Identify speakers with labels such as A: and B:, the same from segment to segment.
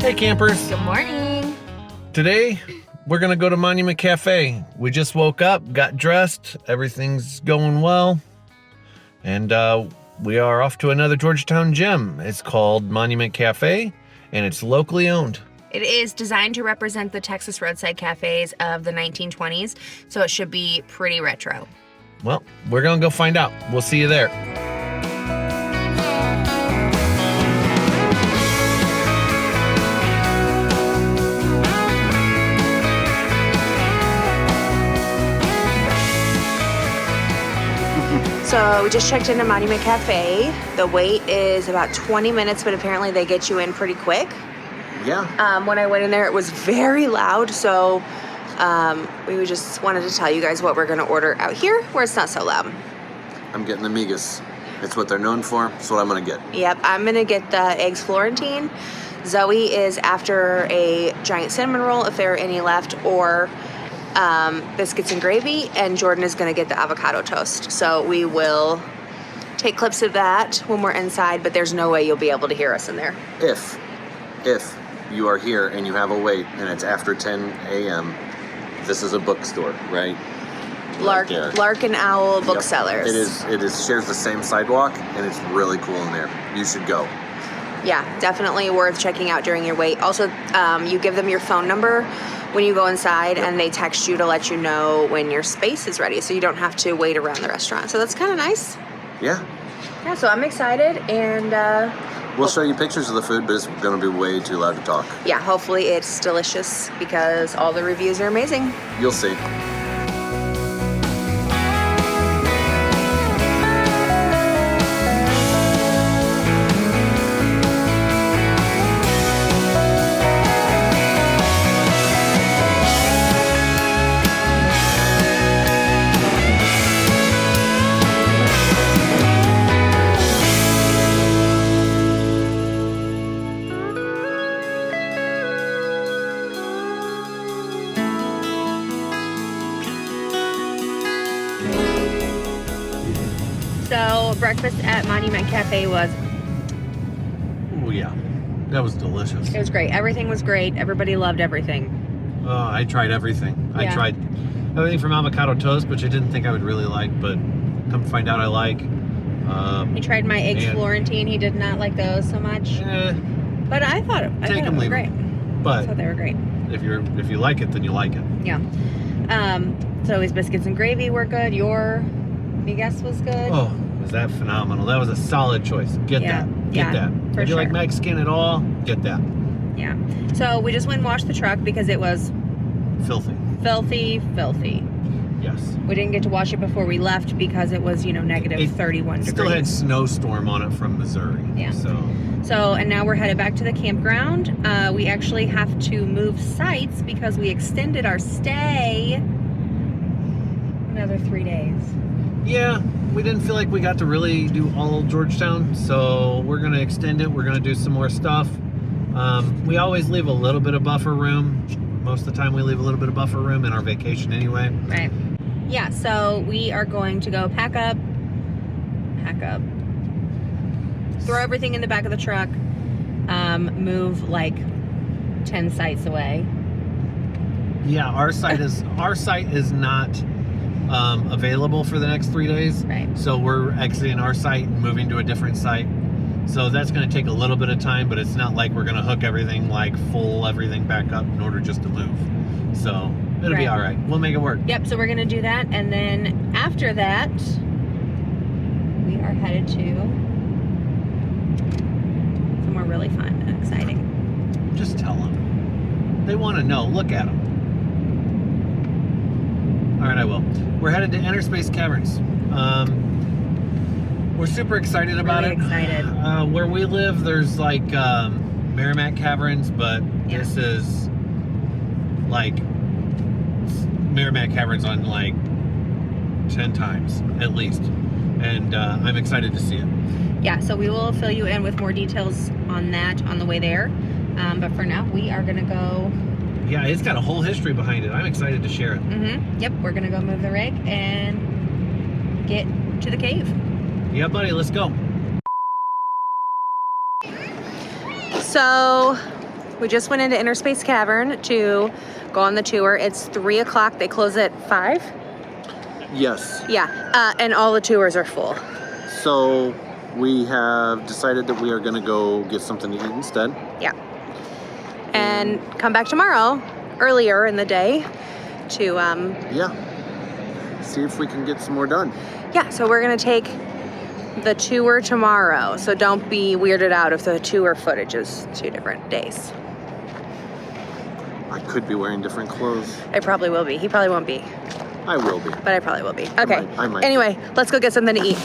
A: Hey campers.
B: Good morning.
A: Today, we're going to go to Monument Cafe. We just woke up, got dressed, everything's going well. And we are off to another Georgetown gym. It's called Monument Cafe, and it's locally owned.
B: It is designed to represent the Texas roadside cafes of the 1920s, so it should be pretty retro.
A: Well, we're going to go find out. We'll see you there.
B: So we just checked into Monument Cafe. The wait is about 20 minutes, but apparently they get you in pretty quick.
A: Yeah.
B: When I went in there, it was very loud, so we just wanted to tell you guys what we're gonna order out here, where it's not so loud.
C: I'm getting the migas. It's what they're known for. It's what I'm gonna get.
B: Yep, I'm gonna get the eggs Florentine. Zoe is after a giant cinnamon roll, if there are any left, or biscuits and gravy, and Jordan is gonna get the avocado toast. So we will take clips of that when we're inside, but there's no way you'll be able to hear us in there.
C: If you are here and you have a wait and it's after 10 a.m., this is a bookstore, right?
B: Lark and Owl Booksellers.
C: It is shares the same sidewalk, and it's really cool in there. You should go.
B: Yeah, definitely worth checking out during your wait. Also, you give them your phone number when you go inside, and they text you to let you know when your space is ready, so you don't have to wait around the restaurant. So that's kind of nice.
C: Yeah.
B: Yeah, so I'm excited, and
C: we'll show you pictures of the food, but it's going to be way too loud to talk.
B: yeah, hopefully it's delicious because all the reviews are amazing.
C: You'll see.
B: So breakfast at Monument Cafe was...
A: Oh yeah, that was delicious.
B: It was great. Everything was great. Everybody loved everything.
A: Oh, I tried everything.
B: Yeah.
A: I tried everything from avocado toast, which I didn't think I would really like, but come to find out I like.
B: He tried my eggs
A: and-
B: Florentine. He did not like those so much. But I thought it
A: Take them,
B: was
A: leave
B: great.
A: them.
B: I
A: But
B: thought they were great.
A: if you like it, then you like it.
B: Yeah. So his biscuits and gravy were good. Your guess was good.
A: Oh, was that phenomenal? That was a solid choice. Get
B: Yeah,
A: that. Get
B: yeah,
A: that.
B: for
A: If you like
B: sure.
A: Mexican at all, get that.
B: Yeah. So we just went and washed the truck because it was
A: Filthy.
B: filthy.
A: Yes.
B: We didn't get to wash it before we left because it was, negative
A: It
B: 31 degrees.
A: Still had snowstorm on it from Missouri.
B: Yeah.
A: So
B: And now we're headed back to the campground. We actually have to move sites because we extended our stay another 3 days.
A: yeah, we didn't feel like we got to really do all of Georgetown, so we're gonna extend it. We're gonna do some more stuff. We always leave a little bit of buffer room. Most of the time we leave a little bit of buffer room in our vacation anyway.
B: Right. Yeah, so we are going to go pack up, throw everything in the back of the truck, move like 10 sites away.
A: Yeah, our site is not available for the next 3 days.
B: Right.
A: So we're exiting our site and moving to a different site. So that's going to take a little bit of time, but it's not like we're going to hook everything, everything back up in order just to move. So it'll be
B: Right.
A: all right. We'll make it work.
B: Yep, so we're gonna do that, and then after that, we are headed to somewhere really fun and exciting.
A: Just tell them. They want to know. Look at them. All right, I will. We're headed to Inner Space Caverns. We're super excited about
B: Really
A: it.
B: excited.
A: Where we live, there's Merrimack Caverns, but
B: Yeah.
A: this is Merrimack Caverns on 10 times at least. And I'm excited to see it.
B: Yeah, so we will fill you in with more details on that on the way there. But for now, we are gonna go.
A: Yeah, it's got a whole history behind it. I'm excited to share it.
B: Yep, we're gonna go move the rig and get to the cave.
A: Yeah, buddy, let's go.
B: So We just went into Inner Space Cavern to go on the tour. It's 3 o'clock. They close at 5.
C: Yes.
B: Yeah, and all the tours are full.
C: So we have decided that we are going to go get something to eat instead.
B: Yeah. And come back tomorrow, earlier in the day, to
C: Yeah. See if we can get some more done.
B: Yeah, so we're gonna take the tour tomorrow. So don't be weirded out if the tour footage is 2 different days.
C: I could be wearing different clothes.
B: I probably will be. He probably won't be,
C: I will be.
B: but I probably will be. Okay.
C: I might.
B: Anyway, let's go get something to eat.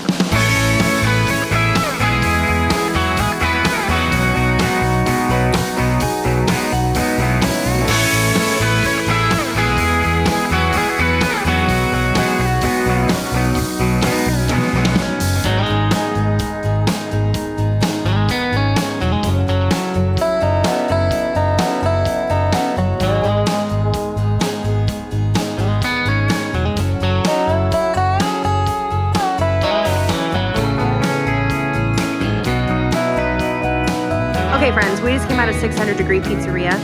B: Okay, friends, we just came out of 600 Degree Pizzeria.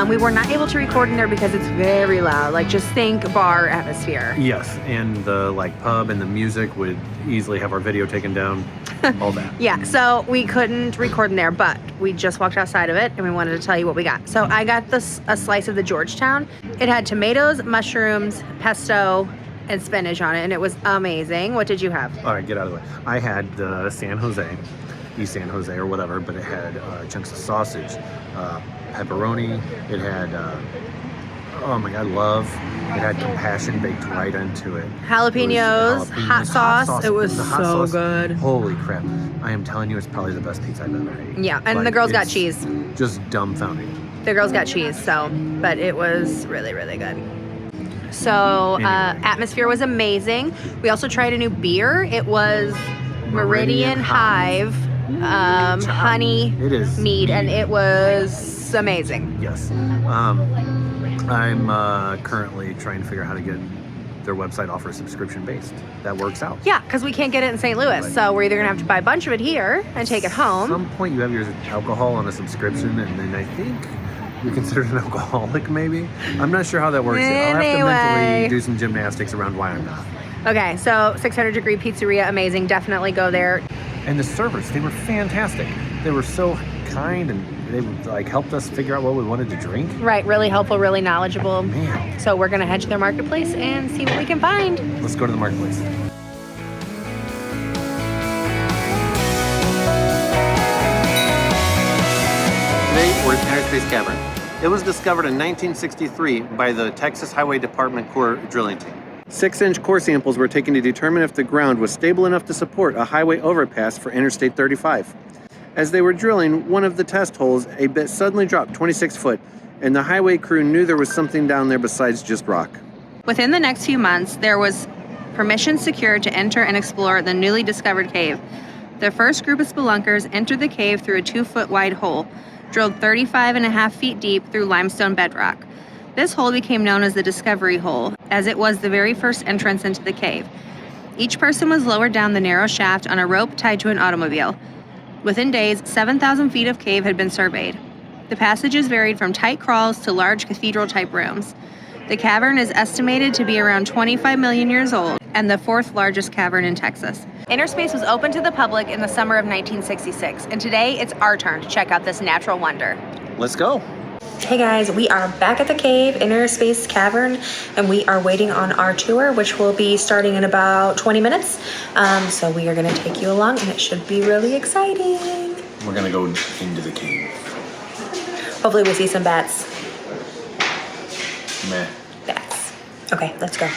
B: We were not able to record in there because it's very loud. Like, just think bar atmosphere.
A: Yes, and the pub and the music would easily have our video taken down, all that.
B: Yeah, so we couldn't record in there, but we just walked outside of it and we wanted to tell you what we got. So I got a slice of the Georgetown. It had tomatoes, mushrooms, pesto, and spinach on it, and it was amazing. What did you have?
A: All right, get out of the way. I had the East San Jose or whatever, but it had chunks of sausage, pepperoni. It had, oh my God, love. It had compassion baked right into it.
B: Jalapenos, hot sauce. It was
A: The hot
B: so
A: sauce,
B: good.
A: Holy crap. I am telling you, it's probably the best pizza I've ever ate.
B: Yeah, and
A: Like,
B: the girls got
A: it's
B: cheese.
A: Just dumbfounding.
B: The girls got cheese, but it was really, really good. So
A: Anyway.
B: atmosphere was amazing. We also tried a new beer. It was Meridian Hive honey
A: It is
B: mead, and it was amazing.
A: Yes. I'm currently trying to figure out how to get their website offer subscription based. That works out.
B: Yeah, because we can't get it in St. Louis,
A: Right.
B: so we're either gonna have to buy a bunch of it here and take it home.
A: At some point you have your alcohol on a subscription, and then I think you're considered an alcoholic, maybe. I'm not sure how that works yet. I'll have to
B: Anyway.
A: mentally do some gymnastics around why I'm not.
B: Okay, so 600 Degree Pizzeria, amazing. Definitely go there.
A: And the servers, they were fantastic. They were so kind, and they helped us figure out what we wanted to drink.
B: Right, really helpful, really knowledgeable.
A: Man,
B: So we're gonna head to their marketplace and see what we can find.
A: let's go to the marketplace. Today, we're at Inner Space Cavern. It was discovered in 1963 by the Texas Highway Department core drilling team. 6-inch core samples were taken to determine if the ground was stable enough to support a highway overpass for Interstate 35. As they were drilling one of the test holes, a bit suddenly dropped 26 foot, and the highway crew knew there was something down there besides just rock.
B: Within the next few months, there was permission secured to enter and explore the newly discovered cave. The first group of spelunkers entered the cave through a 2-foot wide hole, drilled 35.5 feet deep through limestone bedrock. This hole became known as the Discovery Hole, as it was the very first entrance into the cave. Each person was lowered down the narrow shaft on a rope tied to an automobile. Within days, 7,000 feet of cave had been surveyed. The passages varied from tight crawls to large cathedral-type rooms. The cavern is estimated to be around 25 million years old and the 4th largest cavern in Texas. Inner Space was open to the public in the summer of 1966, and today it's our turn to check out this natural wonder.
C: Let's go.
B: Hey guys, we are back at the cave, Inner Space Cavern, and we are waiting on our tour, which will be starting in about 20 minutes. So we are going to take you along, and it should be really exciting.
C: We're going to go into the cave.
B: Hopefully we see some bats.
C: Meh.
B: Bats. Okay, let's go.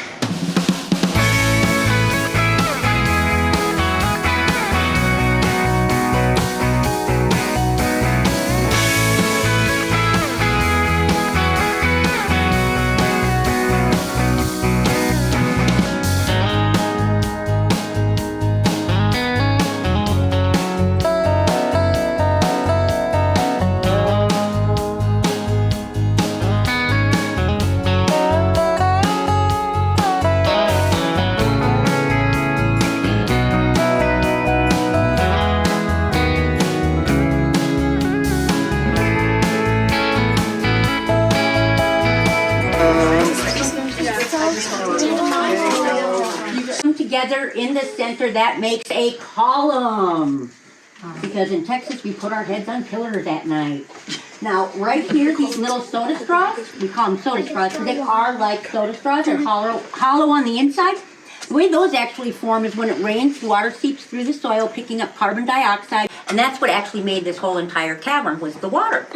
D: together in the center, that makes a column. Because in Texas, we put our heads on pillars at night. Now, right here, these little soda straws, we call them soda straws because they are like soda straws. They're hollow on the inside. The way those actually form is when it rains, water seeps through the soil, picking up carbon dioxide, and that's what actually made this whole entire cavern, was the water.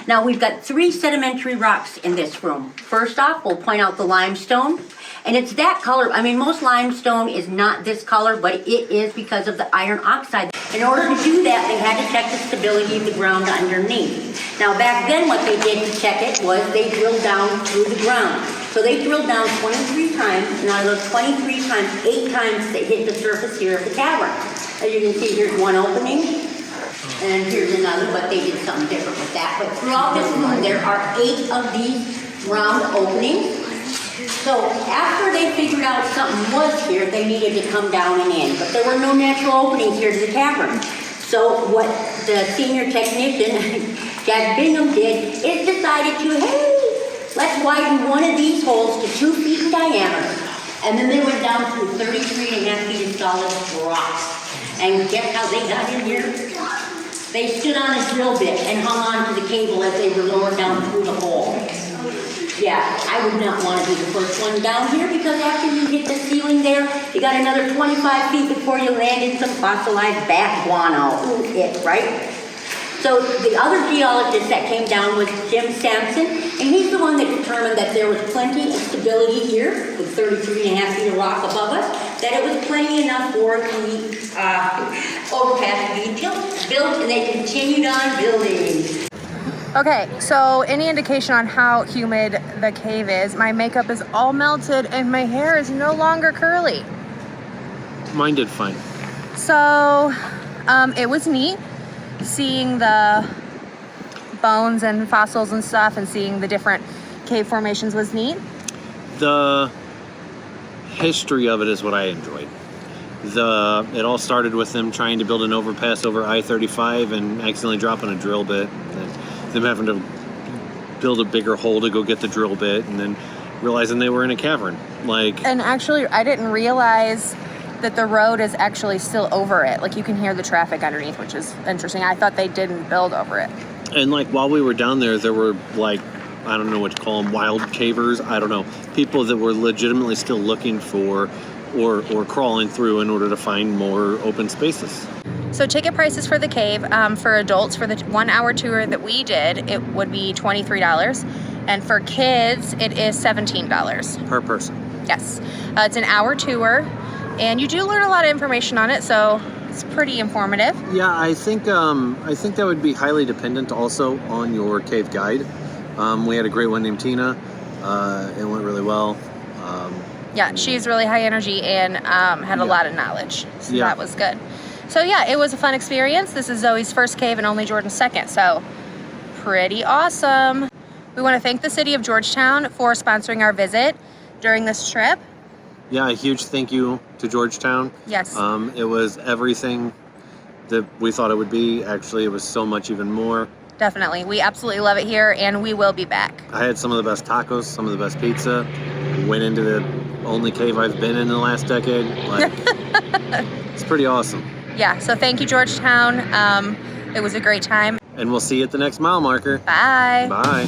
D: Now, we've got 3 sedimentary rocks in this room. First off, we'll point out the limestone, and it's that color. I mean, most limestone is not this color, but it is because of the iron oxide. In order to do that, they had to check the stability of the ground underneath. Now, back then, what they did to check it was they drilled down through the ground. So they drilled down 23 times, and out of those 23 times, 8 times they hit the surface here of the cavern. As you can see, here's one opening, and here's another, but they did something different with that. But throughout this room, there are 8 of these round openings. So after they figured out something was here, they needed to come down and in. But there were no natural openings here to the cavern. So what the senior technician, Jack Bingham, did is decided to, hey, let's widen one of these holes to 2 feet in diameter. And then they went down through 33.5 feet of solid rock. And guess how they got in here? They stood on a drill bit and hung on to the cable as they were lowered down through the hole. Yeah, I would not want to be the first one down here because after you hit the ceiling there, you got another 25 feet before you land in some fossilized bat guano. Ooh, right? So the other geologist that came down was Jim Sampson, and he's the one that determined that there was plenty of stability here with 33.5 feet of rock above us, that it was plenty enough for the overpass to be built, and they continued on building.
B: Okay, so any indication on how humid the cave is? My makeup is all melted and my hair is no longer curly.
A: Mine did fine.
B: So it was neat seeing the bones and fossils and stuff, and seeing the different cave formations was neat.
A: The history of it is what I enjoyed. It all started with them trying to build an overpass over I-35 and accidentally dropping a drill bit. Them having to build a bigger hole to go get the drill bit, and then realizing they were in a cavern. And
B: actually, I didn't realize that the road is actually still over it. Like, you can hear the traffic underneath, which is interesting. I thought they didn't build over it.
A: And while we were down there were I don't know what to call them, wild cavers. I don't know, people that were legitimately still looking for or crawling through in order to find more open spaces.
B: So ticket prices for the cave, for adults, for the 1-hour tour that we did, it would be $23. And for kids, it is $17.
A: Per person.
B: Yes. It's an hour tour, and you do learn a lot of information on it, so it's pretty informative.
A: Yeah, I think that would be highly dependent also on your cave guide. We had a great one named Tina. It went really well.
B: Yeah, she's really high energy and had a lot of knowledge, so that was good. So yeah, it was a fun experience. This is Zoe's first cave and only Jordan's second, so pretty awesome. We want to thank the city of Georgetown for sponsoring our visit during this trip.
A: Yeah, a huge thank you to Georgetown.
B: Yes.
A: It was everything that we thought it would be. Actually, it was so much even more.
B: Definitely. We absolutely love it here, and we will be back.
A: I had some of the best tacos, some of the best pizza. Went into the only cave I've been in the last decade. It's pretty awesome.
B: Yeah, so thank you, Georgetown. It was a great time.
A: And we'll see you at the next mile marker.
B: Bye.
A: Bye.